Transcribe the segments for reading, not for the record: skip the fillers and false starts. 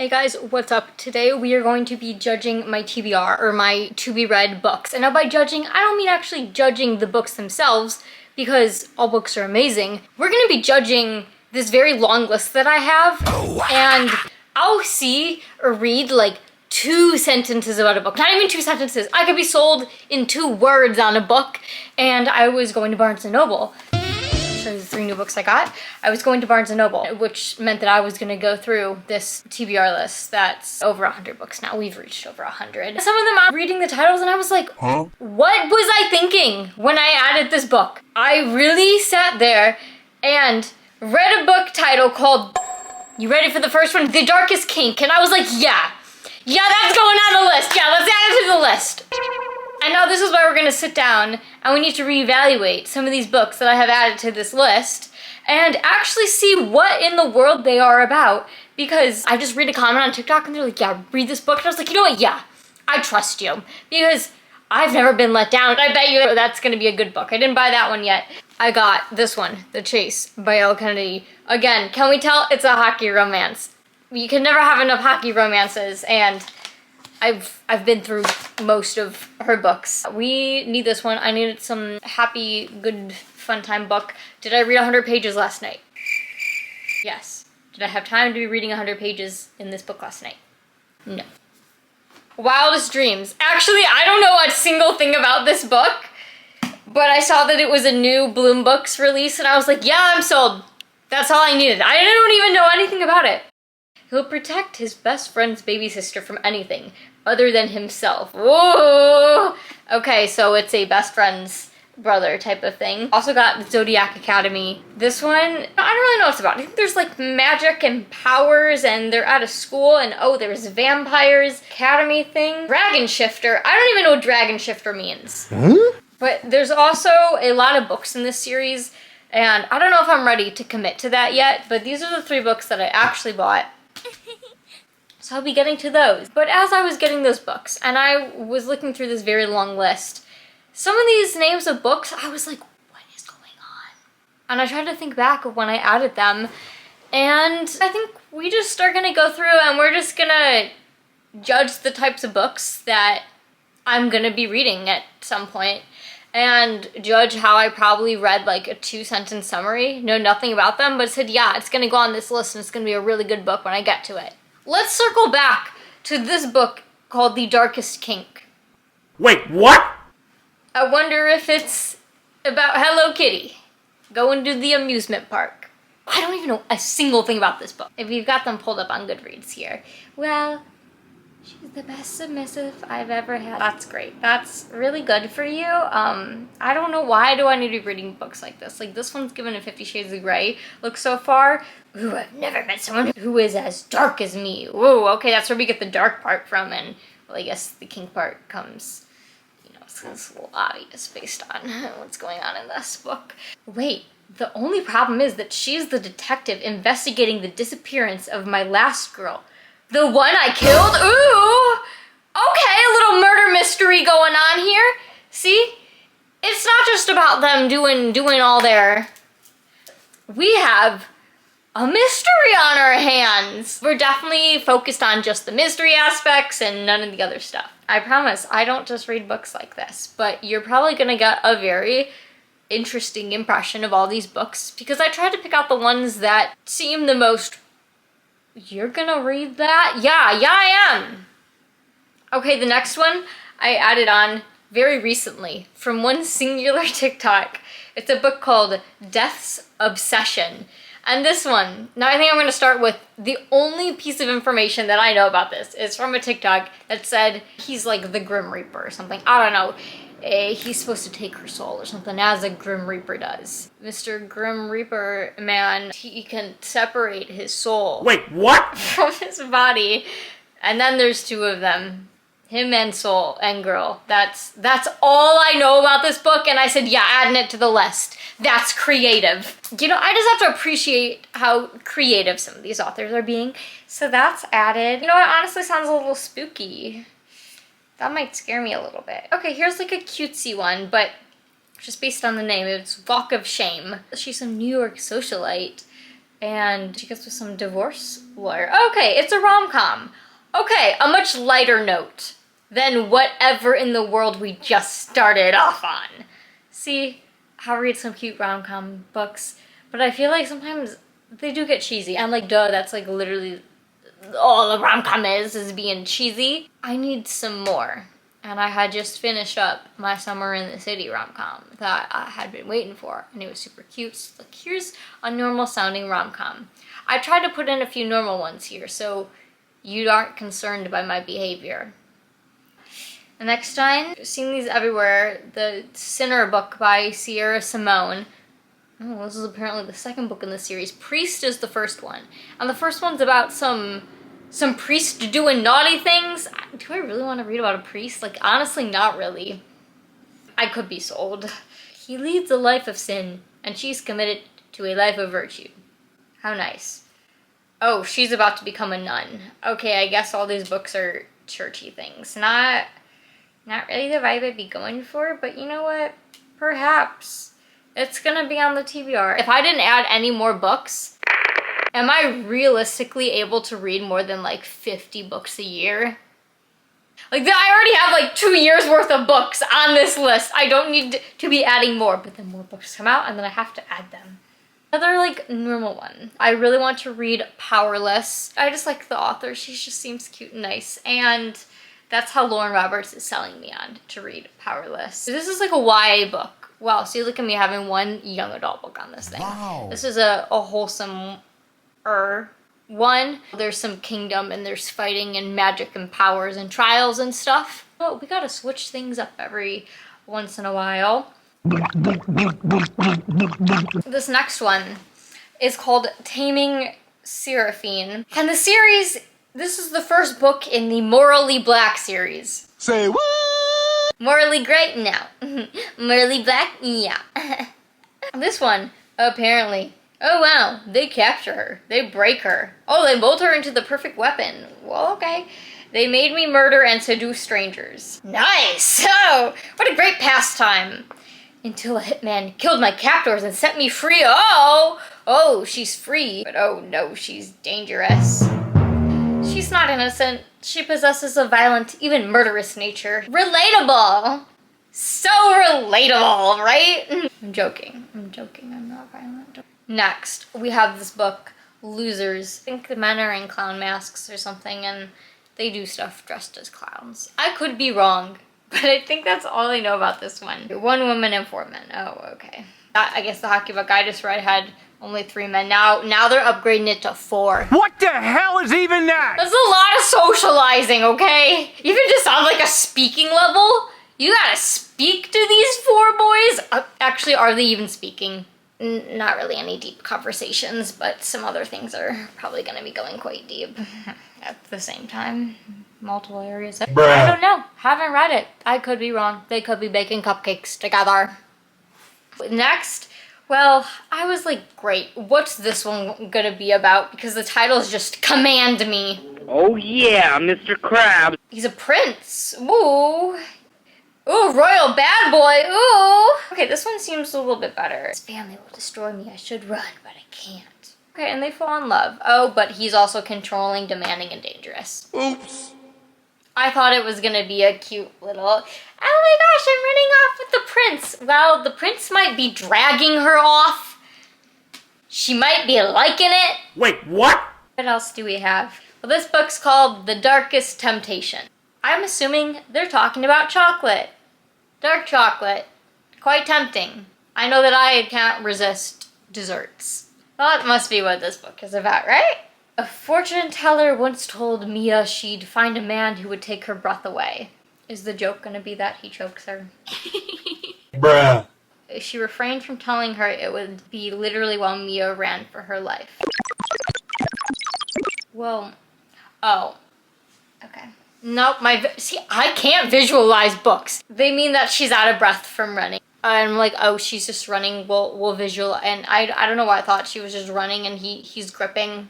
Hey guys, what's up? Today we are going to be judging my TBR, or my to-be-read books. And now by judging, I don't mean actually judging the books themselves, because all books are amazing. We're going to be judging this very long list that I have, and I'll see or read like 2 sentences about a book. Not even 2 sentences. I could be sold in 2 words on a book, and I was going to Barnes & Noble. So the 3 new books I got. I was going to Barnes & Noble, which meant that I was going to go through this TBR list that's over 100 books now. We've reached over 100. Some of them I'm reading the titles and I was like, huh? What was I thinking when I added this book? I really sat there and read a book title called, you ready for the first one? The Darkest Kink. And I was like, yeah, that's going on the list. Yeah, let's add it to the list. And now this is why we're gonna sit down and we need to reevaluate some of these books that I have added to this list and actually see what in the world they are about, because I just read a comment on TikTok and they're like, yeah, read this book. And I was like, you know what? Yeah, I trust you because I've never been let down. I bet you that's gonna be a good book. I didn't buy that one yet. I got this one, The Chase by Elle Kennedy. Again, can we tell it's a hockey romance? You can never have enough hockey romances, and I've been through most of her books. We need this one. I needed some happy, good, fun time book. Did I read 100 pages last night? Yes. Did I have time to be reading 100 pages in this book last night? No. Wildest Dreams. Actually, I don't know a single thing about this book, but I saw that it was a new Bloom Books release and I was like, yeah, I'm sold. That's all I needed. I don't even know anything about it. He'll protect his best friend's baby sister from anything other than himself. Whoa! Okay, so it's a best friend's brother type of thing. Also got Zodiac Academy. This one, I don't really know what it's about. I think there's like magic and powers and they're at a school and oh, there's vampires. Academy thing. Dragon Shifter. I don't even know what Dragon Shifter means. But there's also a lot of books in this series and I don't know if I'm ready to commit to that yet, but these are the 3 books that I actually bought. So I'll be getting to those. But as I was getting those books, and I was looking through this very long list, some of these names of books, I was like, what is going on? And I tried to think back of when I added them, and I think we just are gonna go through and we're just gonna judge the types of books that I'm gonna be reading at some point, and judge how I probably read like a 2-sentence summary, know nothing about them, but said, yeah, it's gonna go on this list and it's gonna be a really good book when I get to it. Let's circle back to this book called The Darkest Kink. Wait, what? I wonder if it's about Hello Kitty going to the amusement park. I don't even know a single thing about this book. If you've got them pulled up on Goodreads here. Well, she's the best submissive I've ever had. That's great. That's really good for you. I don't know, why do I need to be reading books like this? Like this one's given a 50 Shades of Grey look so far. Ooh, I've never met someone who is as dark as me. Ooh, okay, that's where we get the dark part from, and well, I guess the kink part comes, you know, it's a little obvious based on what's going on in this book. Wait, the only problem is that she's the detective investigating the disappearance of my last girl. The one I killed? Ooh! Okay, a little murder mystery going on here. See? It's not just about them doing all their... We have a mystery on our hands. We're definitely focused on just the mystery aspects and none of the other stuff. I promise, I don't just read books like this, but you're probably gonna get a very interesting impression of all these books because I tried to pick out the ones that seem the most... You're gonna read that? Yeah, I am. Okay, the next one I added on very recently from one singular TikTok. It's a book called Death's Obsession. And this one, now I think I'm gonna start with the only piece of information that I know about this is from a TikTok that said he's like the Grim Reaper or something. I don't know. He's supposed to take her soul or something, as a Grim Reaper does. Mr. Grim Reaper, man, he can separate his soul. Wait, what? From his body. And then there's 2 of them. Him and soul and girl. That's all I know about this book, and I said, yeah, adding it to the list. That's creative. You know, I just have to appreciate how creative some of these authors are being. So that's added. You know, it honestly sounds a little spooky. That might scare me a little bit. Okay, here's like a cutesy one, but just based on the name, it's Walk of Shame. She's a New York socialite and she gets with some divorce lawyer. Okay, it's a rom-com. Okay, a much lighter note than whatever in the world we just started off on. See, I'll read some cute rom-com books, but I feel like sometimes they do get cheesy. And like, duh, that's like literally all a rom-com is being cheesy. I need some more. And I had just finished up my Summer in the City rom-com that I had been waiting for, and it was super cute. So like, here's a normal sounding rom-com. I tried to put in a few normal ones here, so you aren't concerned by my behavior. The next time, I've seen these everywhere. The Sinner book by Sierra Simone. Oh, this is apparently the second book in the series. Priest is the first one. And the first one's about some priest doing naughty things. Do I really want to read about a priest? Like, honestly, not really. I could be sold. He leads a life of sin, and she's committed to a life of virtue. How nice. Oh, she's about to become a nun. Okay, I guess all these books are churchy things. Not really the vibe I'd be going for, but you know what? Perhaps. It's gonna be on the TBR. If I didn't add any more books, am I realistically able to read more than like 50 books a year? Like, I already have like 2 years worth of books on this list. I don't need to be adding more, but then more books come out and then I have to add them. Another like normal one. I really want to read Powerless. I just like the author. She just seems cute and nice. And that's how Lauren Roberts is selling me on to read Powerless. This is like a YA book. Wow, see, look at me having one young adult book on this thing. Wow. This is a wholesome one. There's some kingdom and there's fighting and magic and powers and trials and stuff. Oh, we gotta switch things up every once in a while. This next one is called Taming Seraphine. And the series, this is the first book in the Morally Black series. Say what? Morally great? No. Morally black? Yeah. This one, apparently. Oh wow, they capture her. They break her. Oh, they mold her into the perfect weapon. Well, okay. They made me murder and seduce strangers. Nice! Oh, what a great pastime. Until a hitman killed my captors and set me free. Oh, she's free. But oh no, she's dangerous. She's not innocent. She possesses a violent, even murderous nature. Relatable! So relatable, right? I'm joking. I'm not violent. Next, we have this book, Losers. I think the men are in clown masks or something, and they do stuff dressed as clowns. I could be wrong, but I think that's all I know about this one. 1 woman and 4 men. Oh, okay. I guess the hockey book I just read had only 3 men. Now they're upgrading it to 4. What the hell is even that? That's a lot of socializing, okay? Even just on like a speaking level, you gotta speak to these 4 boys. Actually, are they even speaking? Not really any deep conversations, but some other things are probably gonna be going quite deep at the same time. Multiple areas. Bruh. I don't know. Haven't read it. I could be wrong. They could be baking cupcakes together. Next, well, I was like, great, what's this one gonna be about? Because the title is just Command Me. Oh yeah, Mr. Krabs. He's a prince. Ooh. Ooh, royal bad boy. Ooh. Okay, this one seems a little bit better. His family will destroy me. I should run, but I can't. Okay, and they fall in love. Oh, but he's also controlling, demanding, and dangerous. Oops. I thought it was gonna be a cute little, oh my gosh, I'm running off with the prince. Well, the prince might be dragging her off. She might be liking it. Wait, what? What else do we have? Well, this book's called The Darkest Temptation. I'm assuming they're talking about chocolate. Dark chocolate. Quite tempting. I know that I can't resist desserts. Well, that must be what this book is about, right? A fortune teller once told Mia she'd find a man who would take her breath away. Is the joke gonna be that he chokes her? Bruh. She refrained from telling her it would be literally while Mia ran for her life. Well, oh, okay. Nope, see, I can't visualize books. They mean that she's out of breath from running. I'm like, oh, she's just running, we'll visual, and I don't know why I thought she was just running and he's gripping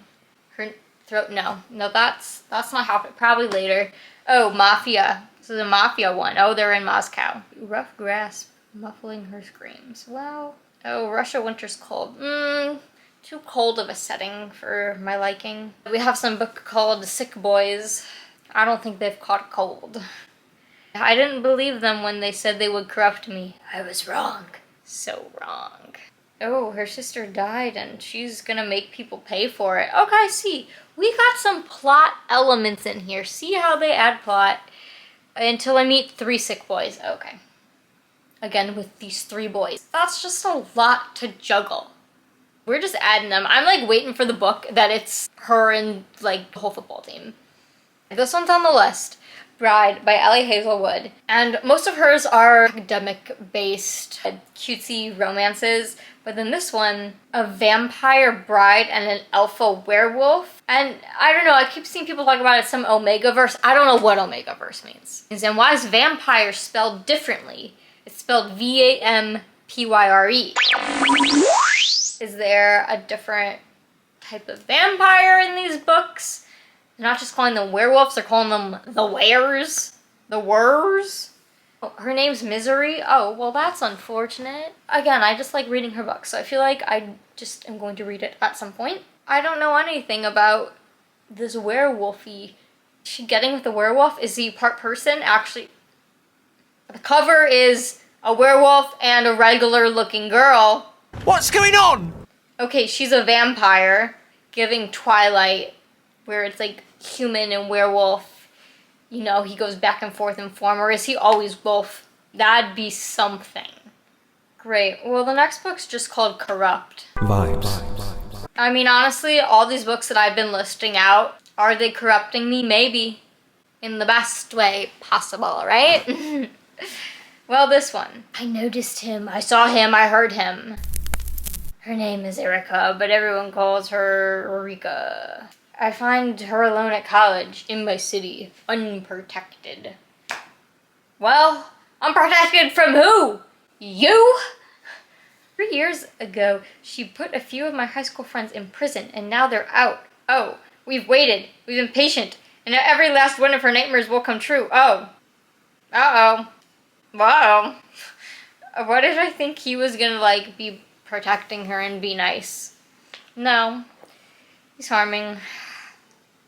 her throat. No, that's not happening, probably later. Oh, Mafia. This is a Mafia one. Oh, they're in Moscow. Rough grasp, muffling her screams. Well, oh, Russia winter's cold. too cold of a setting for my liking. We have some book called Sick Boys. I don't think they've caught a cold. I didn't believe them when they said they would corrupt me. I was wrong. So wrong. Oh, her sister died and she's gonna make people pay for it. Okay, see. We got some plot elements in here. See how they add plot. Until I meet 3 sick boys. Okay. Again, with these 3 boys. That's just a lot to juggle. We're just adding them. I'm like waiting for the book that it's her and like the whole football team. This one's on the list. Bride by Ellie Hazelwood. And most of hers are academic-based, cutesy romances. But then this one, a vampire bride and an alpha werewolf. And I don't know, I keep seeing people talk about it, some Omega-verse. I don't know what Omega-verse means. And why is vampire spelled differently? It's spelled V-A-M-P-Y-R-E. Is there a different type of vampire in these books? They're not just calling them werewolves, they're calling them the wares. The wers. Oh, her name's Misery. Oh, well that's unfortunate. Again, I just like reading her books, so I feel like I just am going to read it at some point. I don't know anything about this werewolfy. Is she getting with the werewolf? Is he part person? Actually, the cover is a werewolf and a regular looking girl. What's going on? Okay, she's a vampire giving Twilight, where it's like human and werewolf. You know, he goes back and forth in form, or is he always both? That'd be something. Great. Well, the next book's just called Corrupt. Vibes. I mean, honestly, all these books that I've been listing out, are they corrupting me? Maybe. In the best way possible, right? Well, this one. I noticed him. I saw him. I heard him. Her name is Erica, but everyone calls her Rika. I find her alone at college, in my city, unprotected. Well, unprotected from who? You? 3 years ago, she put a few of my high school friends in prison, and now they're out. Oh, we've waited. We've been patient. And now every last one of her nightmares will come true. Oh. Uh-oh. Wow. What did I think he was gonna, like, be protecting her and be nice? No. He's harming.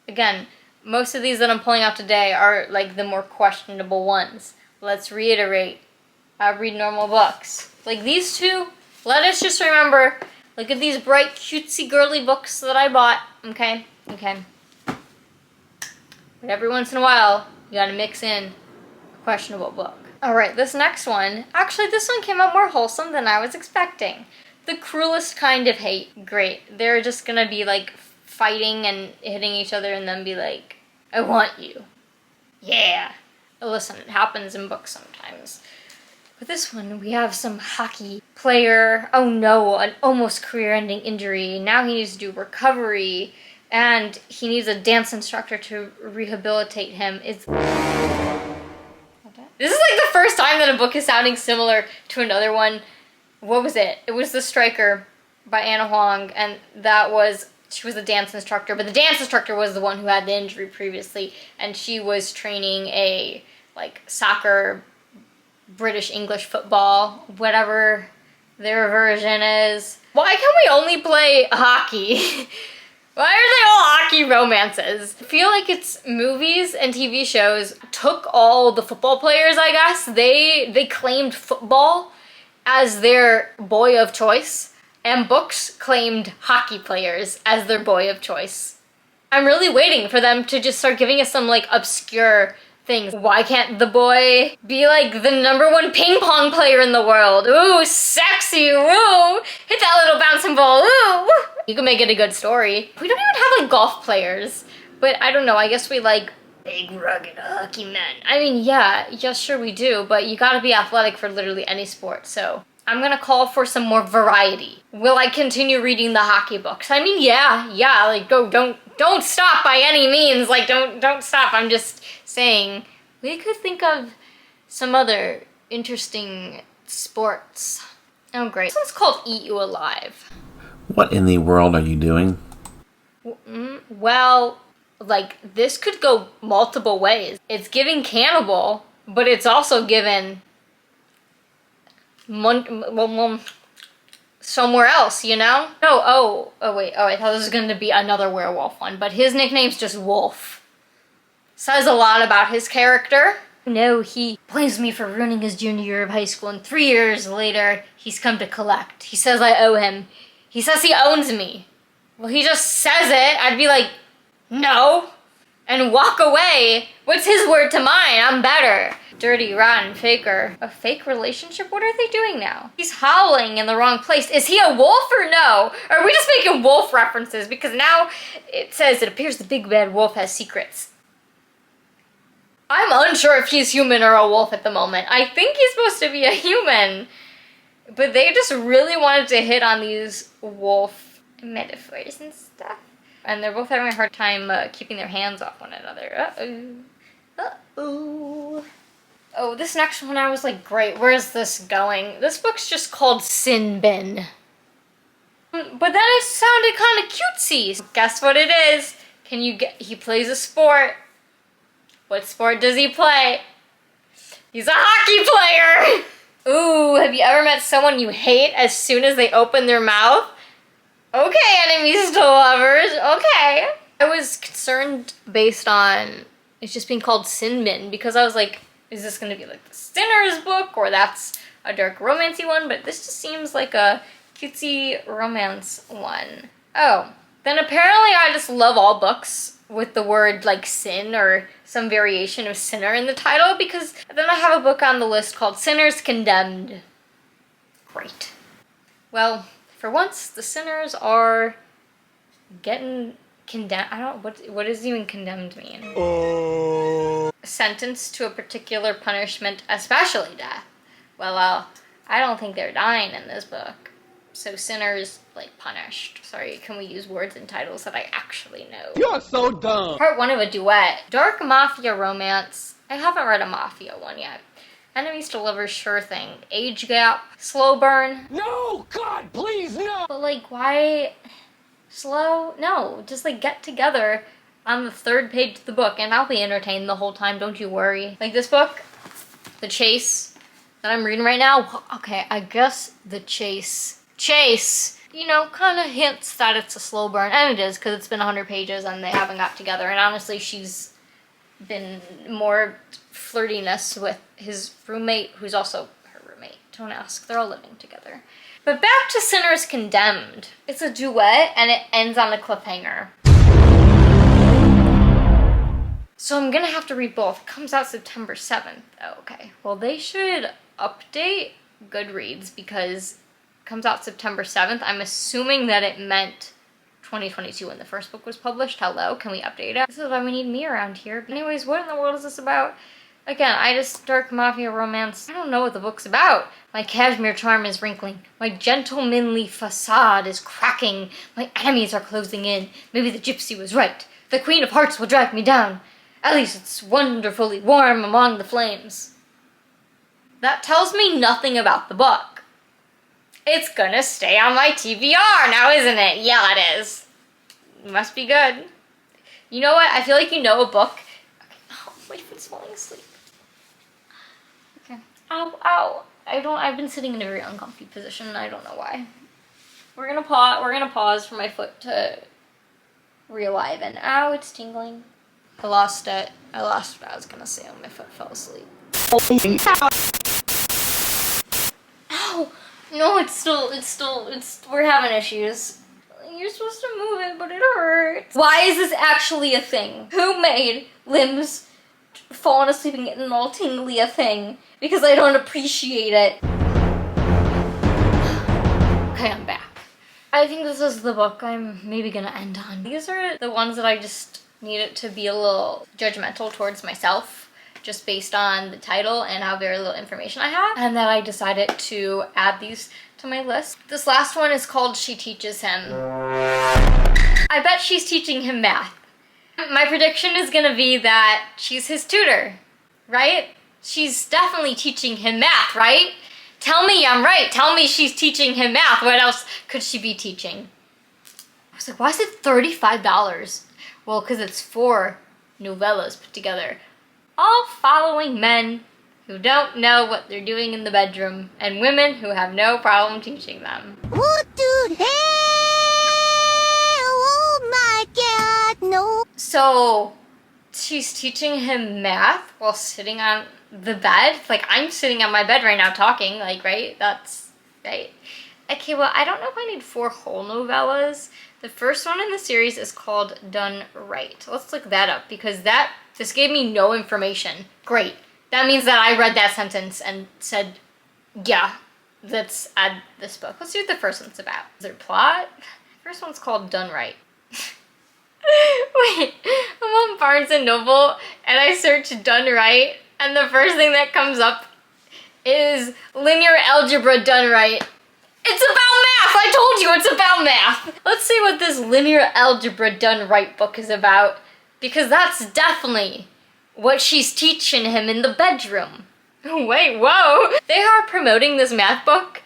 Again, most of these that I'm pulling out today are, like, the more questionable ones. Let's reiterate. I read normal books. Like these two, let us just remember, look at these bright, cutesy, girly books that I bought. Okay? Okay. But every once in a while, you gotta mix in a questionable book. Alright, this next one, actually this one came out more wholesome than I was expecting. The Cruelest Kind of Hate. Great. They're just gonna be like fighting and hitting each other and then be like, I want you. Yeah. Listen, it happens in books sometimes. But this one, we have some hockey player. Oh no, an almost career-ending injury. Now he needs to do recovery. And he needs a dance instructor to rehabilitate him. This is like the first time that a book is sounding similar to another one. What was it? It was The Striker by Anna Huang, and she was a dance instructor, but the dance instructor was the one who had the injury previously, and she was training a, like, soccer, British English football, whatever their version is. Why can we only play hockey? Why are they all hockey romances? I feel like it's movies and TV shows took all the football players, I guess. They claimed football as their boy of choice, and books claimed hockey players as their boy of choice. I'm really waiting for them to just start giving us some, like, obscure things. Why can't the boy be, like, the #1 ping pong player in the world? Ooh, sexy, ooh! Hit that little bouncing ball, ooh! You can make it a good story. We don't even have, like, golf players. But I don't know, I guess we like big, rugged hockey men. I mean, yes, sure we do, but you gotta be athletic for literally any sport, so I'm gonna call for some more variety. Will I continue reading the hockey books? I mean, yeah, like, don't stop by any means, like, don't stop. I'm just saying, we could think of some other interesting sports. Oh, great. This one's called Eat You Alive. What in the world are you doing? Well, like, this could go multiple ways. It's giving cannibal, but it's also given somewhere else, you know? No, oh wait, I thought this was gonna be another werewolf one, but his nickname's just Wolf. Says a lot about his character. No, he blames me for ruining his junior year of high school, and 3 years later, he's come to collect. He says I owe him. He says he owns me. Well, he just says it. I'd be like, no, and walk away. What's his word to mine? I'm better. Dirty, rotten faker. A fake relationship? What are they doing now? He's howling in the wrong place. Is he a wolf or no? Or are we just making wolf references? Because now it says it appears the big bad wolf has secrets. I'm unsure if he's human or a wolf at the moment. I think he's supposed to be a human. But they just really wanted to hit on these wolf metaphors and stuff. And they're both having a hard time keeping their hands off one another. Uh-oh. Uh-oh. Oh, this next one I was like, great, where's this going? This book's just called Sin Bin. But then it sounded kind of cutesy. Guess what it is? Can you get, he plays a sport. What sport does he play? He's a hockey player! Ooh, have you ever met someone you hate as soon as they open their mouth? Okay, enemies to lovers, okay. I was concerned based on it's just being called Sin Bin because I was like, is this gonna be like the Sinner's book or that's a dark romancy one? But this just seems like a cutesy romance one. Oh, then apparently I just love all books with the word like sin or some variation of sinner in the title because then I have a book on the list called Sinners Condemned. Great. Well, for once, the sinners are getting condemned. I don't, what does even condemned mean? Sentenced to a particular punishment, especially death. Well, I don't think they're dying in this book. So sinners, like, punished. Sorry, can we use words and titles that I actually know? You're so dumb. Part 1 of a duet. Dark mafia romance. I haven't read a mafia one yet. Enemies to lovers, sure thing. Age gap, slow burn. No, God, please, no. But like, why slow? No, just like get together on the 3rd page of the book and I'll be entertained the whole time, don't you worry. Like this book, The Chase, that I'm reading right now, okay, I guess The Chase, you know, kind of hints that it's a slow burn, and it is because it's been 100 pages and they haven't got together, and honestly she's been more flirtiness with his roommate, who's also her roommate. Don't ask, they're all living together. But back to Sinners Condemned. It's a duet and it ends on a cliffhanger. So I'm gonna have to read both. It comes out September 7th. Oh, okay. Well, they should update Goodreads because it comes out September 7th. I'm assuming that it meant 2022 when the first book was published. Hello, can we update it? This is why we need me around here. But anyways, what in the world is this about? Again, dark mafia romance. I don't know what the book's about. My cashmere charm is wrinkling. My gentlemanly facade is cracking. My enemies are closing in. Maybe the gypsy was right. The Queen of Hearts will drag me down. At least it's wonderfully warm among the flames. That tells me nothing about the book. It's gonna stay on my TBR now, isn't it? Yeah, it is. It must be good. You know what? I feel like you know a book. Okay. Oh, my foot's falling asleep. Okay. Ow, ow. I've been sitting in a very uncomfy position and I don't know why. We're gonna pause for my foot to realign, and ow, it's tingling. I lost it. I lost what I was gonna say when my foot fell asleep. Ow! No, we're having issues. You're supposed to move it, but it hurts. Why is this actually a thing? Who made limbs falling asleep and getting all tingly a thing? Because I don't appreciate it. Okay, I'm back. I think this is the book I'm maybe gonna end on. These are the ones that I just needed to be a little judgmental towards myself, just based on the title and how very little information I have, and that I decided to add these to my list. This last one is called She Teaches Him. I bet she's teaching him math. My prediction is gonna be that she's his tutor, right? She's definitely teaching him math, right? Tell me I'm right. Tell me she's teaching him math. What else could she be teaching? I was like, why is it $35? Well, because it's 4 novellas put together. All following men who don't know what they're doing in the bedroom, and women who have no problem teaching them. What the hell? Oh my god, no. So, she's teaching him math while sitting on the bed. Like, I'm sitting on my bed right now talking, like, right? That's, right? Okay, well, I don't know if I need 4 whole novellas. The first one in the series is called Done Right. Let's look that up, because this gave me no information. Great. That means that I read that sentence and said, yeah, let's add this book. Let's see what the first one's about. Is there plot? First one's called Done Right. Wait, I'm on Barnes & Noble and I search Done Right, and the first thing that comes up is linear algebra done right. It's about math! I told you it's about math! Let's see what this linear algebra done right book is about, because that's definitely what she's teaching him in the bedroom. Wait, whoa! They are promoting this math book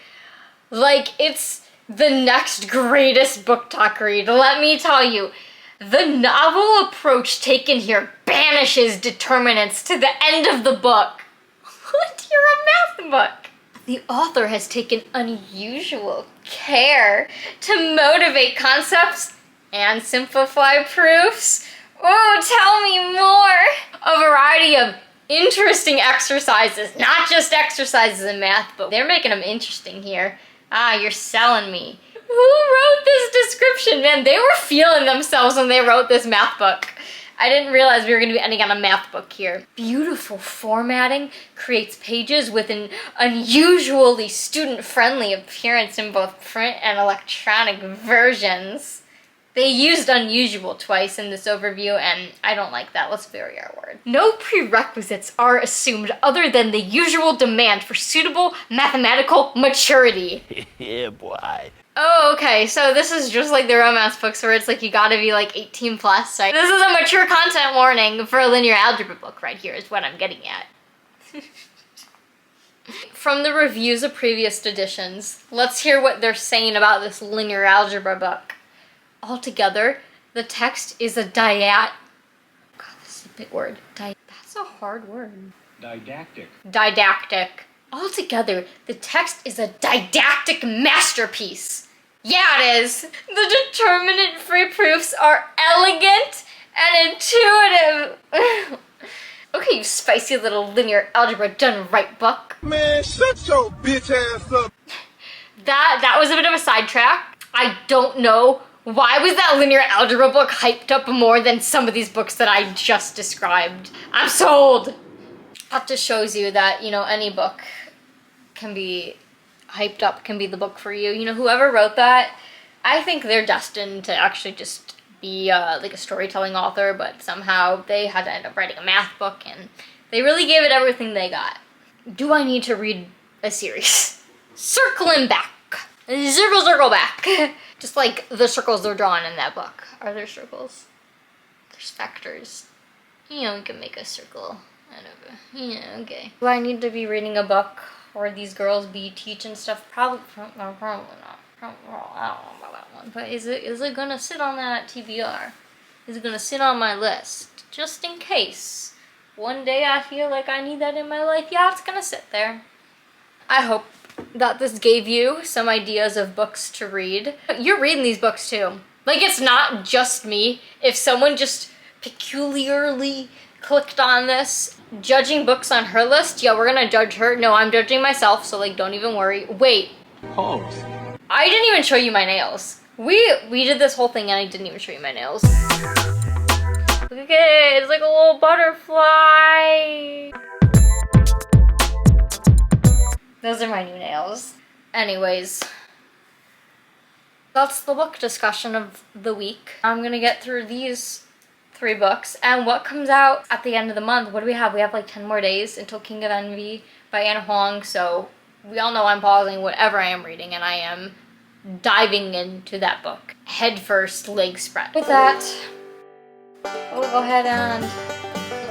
like it's the next greatest BookTok read. Let me tell you, the novel approach taken here banishes determinants to the end of the book. What? You're a math book. The author has taken unusual care to motivate concepts and simplify proofs. Oh, tell me more! A variety of interesting exercises, not just exercises in math, but they're making them interesting here. Ah, you're selling me. Who wrote this description? Man, they were feeling themselves when they wrote this math book. I didn't realize we were going to be ending on a math book here. Beautiful formatting creates pages with an unusually student-friendly appearance in both print and electronic versions. They used unusual twice in this overview, and I don't like that. Let's vary our word. No prerequisites are assumed other than the usual demand for suitable mathematical maturity. Yeah, boy. Oh, okay, so this is just like the romance books where it's like you gotta be like 18 plus, right? This is a mature content warning for a linear algebra book right here is what I'm getting at. From the reviews of previous editions, let's hear what they're saying about this linear algebra book. Altogether, the text is a God, this is a big word. That's a hard word. Didactic. Didactic. Altogether, the text is a didactic masterpiece. Yeah, it is. The determinant-free proofs are elegant and intuitive. Okay, you spicy little linear algebra done right book. Man, shut your bitch ass up. That was a bit of a sidetrack. I don't know. Why was that linear algebra book hyped up more than some of these books that I just described? I'm sold! That just shows you that, you know, any book can be hyped up, can be the book for you. You know, whoever wrote that, I think they're destined to actually just be like a storytelling author, but somehow they had to end up writing a math book, and they really gave it everything they got. Do I need to read a series? Circling back. Circle, circle back. Just like the circles they're drawing in that book. Are there circles? There's vectors. You know, we can make a circle out of it. Yeah, okay. Do I need to be reading a book where these girls be teaching stuff? Probably not. I don't know about that one. But is it gonna sit on that TBR? Is it gonna sit on my list? Just in case. One day I feel like I need that in my life. Yeah, it's gonna sit there. I hope that this gave you some ideas of books to read. You're reading these books too. Like, it's not just me. If someone just peculiarly clicked on this, judging books on her list, yeah, we're gonna judge her. No, I'm judging myself, so like, don't even worry. Wait. Pause. I didn't even show you my nails. We did this whole thing and I didn't even show you my nails. Look at it, it's like a little butterfly. Those are my new nails. Anyways, that's the book discussion of the week. I'm gonna get through these 3 books, and what comes out at the end of the month? What do we have? We have like 10 more days until King of Envy by Anna Huang, so we all know I'm pausing whatever I am reading, and I am diving into that book. Head first, leg spread. With that, we'll go ahead and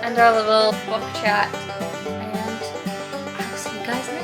end our little book chat, and I'll see you guys later.